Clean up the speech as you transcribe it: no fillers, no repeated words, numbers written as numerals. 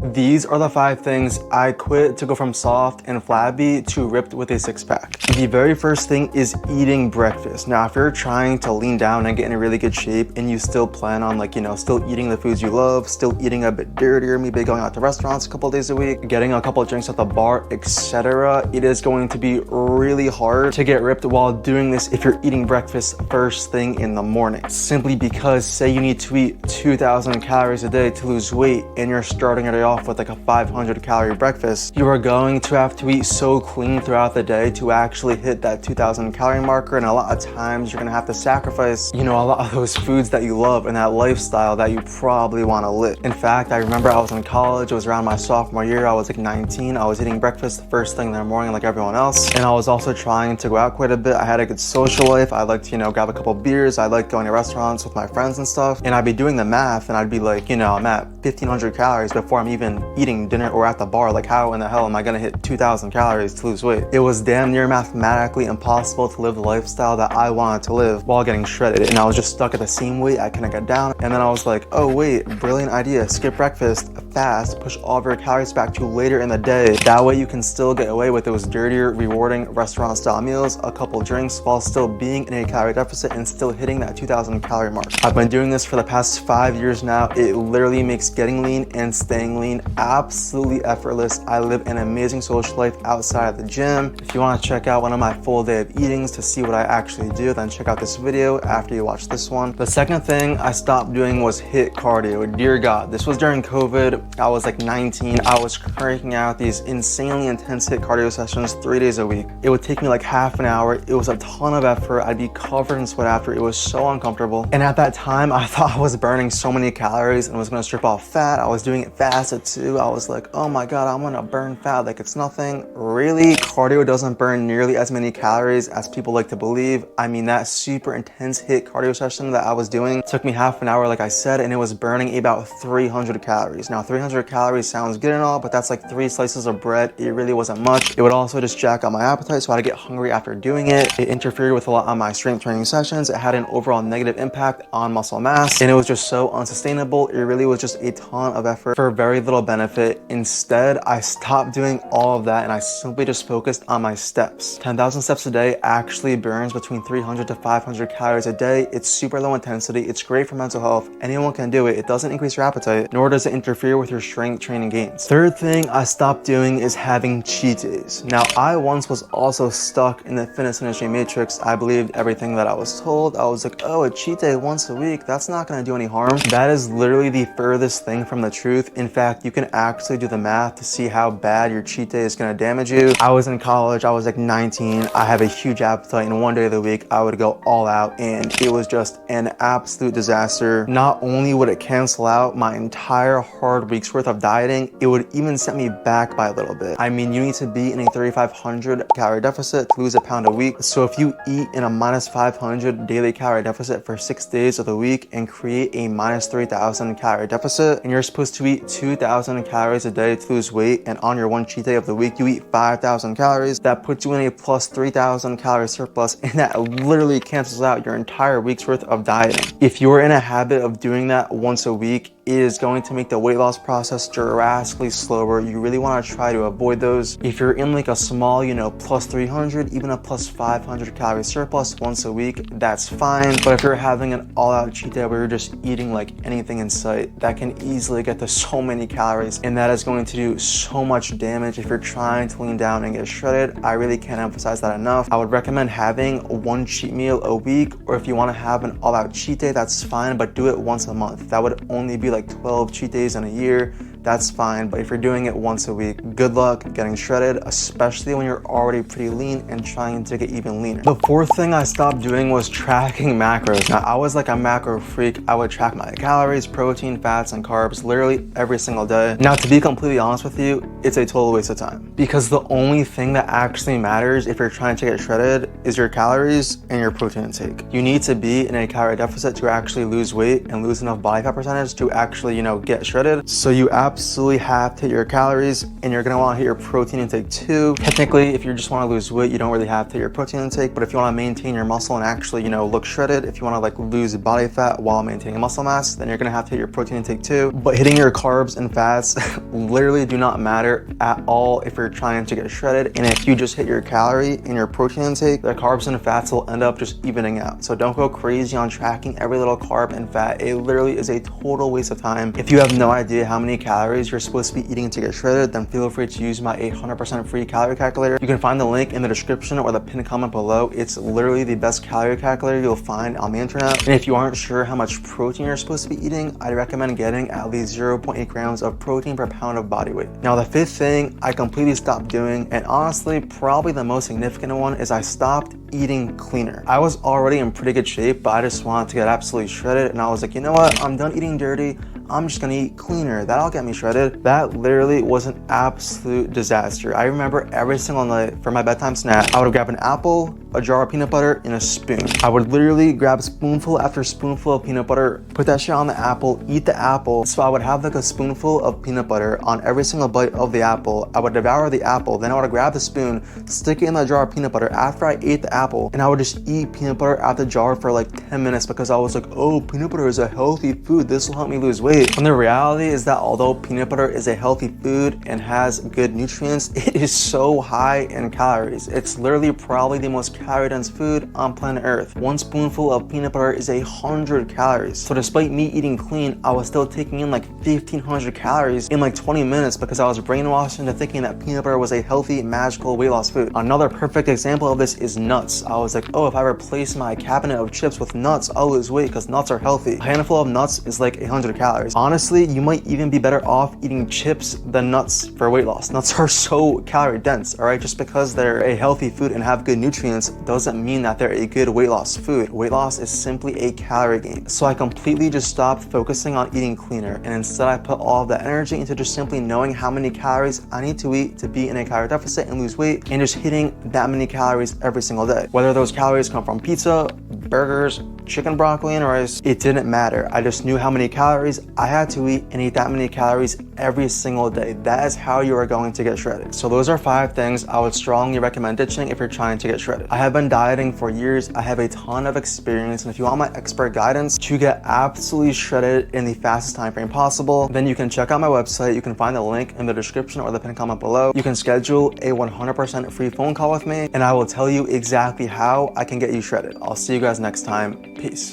These are the 5 things I quit to go from soft and flabby to ripped with a six-pack. The very first thing is eating breakfast. Now, if you're trying to lean down and get in a really good shape and you still plan on still eating the foods you love, still eating a bit dirtier, maybe going out to restaurants a couple days a week, getting a couple of drinks at the bar, etc., it is going to be really hard to get ripped while doing this if you're eating breakfast first thing in the morning. Simply because, say you need to eat 2,000 calories a day to lose weight and you're starting your day off with like a 500 calorie breakfast, you are going to have to eat so clean throughout the day to actually hit that 2,000 calorie marker. And a lot of times you're gonna have to sacrifice, a lot of those foods that you love and that lifestyle that you probably want to live. In fact, I remember I was in college, it was around my sophomore year, I was like 19, I was eating breakfast the first thing in the morning like everyone else. And I was also trying to go out quite a bit. I had a good social life. I liked, grab a couple beers. I liked going to restaurants with my friends and stuff. And I'd be doing the math and I'd be like, I'm at 1,500 calories before I'm even eating dinner or at the bar. Like, how in the hell am I gonna hit 2,000 calories to lose weight? It was damn near mathematically impossible to live the lifestyle that I wanted to live while getting shredded. And I was just stuck at the same weight. I couldn't get down. And then I was like, oh wait, brilliant idea. Skip breakfast, fast, push all of your calories back to later in the day. That way you can still get away with those dirtier, rewarding restaurant style meals, a couple drinks, while still being in a calorie deficit and still hitting that 2,000 calorie mark. I've been doing this for the past 5 years now. It literally makes getting lean and staying lean absolutely effortless. I live an amazing social life outside of the gym. If you want to check out one of my full day of eatings to see what I actually do, then check out this video after you watch this one. The second thing I stopped doing was HIIT cardio. Dear God, this was during COVID. I was like 19. I was cranking out these insanely intense HIIT cardio sessions 3 days a week. It would take me like half an hour. It was a ton of effort. I'd be covered in sweat after. It was so uncomfortable. And at that time, I thought I was burning so many calories and was gonna strip off fat. I was doing it fasted too. I was like, oh my God, I'm gonna burn fat like it's nothing. Really? Cardio doesn't burn nearly as many calories as people like to believe. I mean, that super intense HIIT cardio session that I was doing took me half an hour, like I said, and it was burning about 300 calories. Now, 300 calories sounds good and all, but that's like 3 slices of bread. It really wasn't much. It would also just jack up my appetite, so I'd get hungry after doing it. It interfered with a lot on my strength training sessions. It had an overall negative impact on muscle mass, and it was just so unsustainable. It really was just a ton of effort for very little benefit. Instead, I stopped doing all of that and I simply just focused on my steps. 10,000 steps a day actually burns between 300 to 500 calories a day. It's super low intensity. It's great for mental health. Anyone can do it. It doesn't increase your appetite, nor does it interfere with your strength training gains. Third thing I stopped doing is having cheat days. Now, I once was also stuck in the fitness industry matrix. I believed everything that I was told. I was like, oh, a cheat day once a week, that's not gonna do any harm. That is literally the furthest thing from the truth. In fact, you can actually do the math to see how bad your cheat day is gonna damage you. I was in college, I was like 19, I have a huge appetite, and one day of the week I would go all out and it was just an absolute disaster. Not only would it cancel out my entire hard week's worth of dieting, it would even set me back by a little bit. I mean, you need to be in a 3,500 calorie deficit to lose a pound a week. So if you eat in a minus 500 daily calorie deficit for 6 days of the week and create a minus 3,000 calorie deficit, and you're supposed to eat 2,000 calories a day to lose weight, and on your one cheat day of the week, you eat 5,000 calories, that puts you in a plus 3,000 calorie surplus, and that literally cancels out your entire week's worth of dieting. If you're in a habit of doing that once a week, it is going to make the weight loss process drastically slower. You really want to try to avoid those. If you're in like a small, plus 300, even a plus 500 calorie surplus once a week, that's fine. But if you're having an all-out cheat day where you're just eating like anything in sight, that can easily get to so many calories, and that is going to do so much damage if you're trying to lean down and get shredded. I really can't emphasize that enough. I would recommend having one cheat meal a week, or if you want to have an all-out cheat day, that's fine, but do it once a month. That would only be like 12 cheat days in a year. That's fine, but if you're doing it once a week, good luck getting shredded, especially when you're already pretty lean and trying to get even leaner. The fourth thing I stopped doing was tracking macros. Now, I was like a macro freak. I would track my calories, protein, fats, and carbs literally every single day. Now, to be completely honest with you, it's a total waste of time, because the only thing that actually matters if you're trying to get shredded is your calories and your protein intake. You need to be in a calorie deficit to actually lose weight and lose enough body fat percentage to actually, get shredded. So you absolutely have to hit your calories, and you're gonna wanna hit your protein intake too. Technically, if you just wanna lose weight, you don't really have to hit your protein intake, but if you wanna maintain your muscle and actually, you know, look shredded, if you wanna like lose body fat while maintaining muscle mass, then you're gonna have to hit your protein intake too. But hitting your carbs and fats literally do not matter at all if you're trying to get shredded. And if you just hit your calorie and your protein intake, the carbs and fats will end up just evening out. So don't go crazy on tracking every little carb and fat. It literally is a total waste of time. If you have no idea how many calories you're supposed to be eating to get shredded, then feel free to use my 100% free calorie calculator. You can find the link in the description or the pinned comment below. It's literally the best calorie calculator you'll find on the internet. And if you aren't sure how much protein you're supposed to be eating, I'd recommend getting at least 0.8 grams of protein per pound of body weight. Now, the fifth thing I completely stopped doing, and honestly probably the most significant one, is I stopped eating cleaner. I was already in pretty good shape, but I just wanted to get absolutely shredded, and I was like, you know what, I'm done eating dirty, I'm just gonna eat cleaner. That'll get me shredded. That literally was an absolute disaster. I remember every single night for my bedtime snack, I would grab an apple, a jar of peanut butter, and a spoon. I would literally grab spoonful after spoonful of peanut butter, put that shit on the apple, eat the apple. So I would have like a spoonful of peanut butter on every single bite of the apple. I would devour the apple, then I would grab the spoon, stick it in the jar of peanut butter after I ate the apple, and I would just eat peanut butter out the jar for like 10 minutes because I was like, oh, peanut butter is a healthy food. This will help me lose weight. And the reality is that although peanut butter is a healthy food and has good nutrients, it is so high in calories. It's literally probably the most calorie dense food on planet Earth. One spoonful of peanut butter is 100 calories. So despite me eating clean, I was still taking in like 1,500 calories in like 20 minutes because I was brainwashed into thinking that peanut butter was a healthy, magical weight loss food. Another perfect example of this is nuts. I was like, oh, if I replace my cabinet of chips with nuts, I'll lose weight because nuts are healthy. A handful of nuts is like 100 calories. Honestly, you might even be better off eating chips than nuts for weight loss. Nuts are so calorie dense, all right? Just because they're a healthy food and have good nutrients doesn't mean that they're a good weight loss food. Weight loss is simply a calorie gain. So I completely just stopped focusing on eating cleaner, and instead I put all of that energy into just simply knowing how many calories I need to eat to be in a calorie deficit and lose weight, and just hitting that many calories every single day. Whether those calories come from pizza, burgers, chicken, broccoli, and rice, it didn't matter. I just knew how many calories I had to eat and eat that many calories every single day. That is how you are going to get shredded. So those are 5 things I would strongly recommend ditching if you're trying to get shredded. I have been dieting for years. I have a ton of experience, and if you want my expert guidance to get absolutely shredded in the fastest time frame possible, then you can check out my website. You can find the link in the description or the pinned comment below. You can schedule a 100% free phone call with me, and I will tell you exactly how I can get you shredded. I'll see you guys next time. Peace.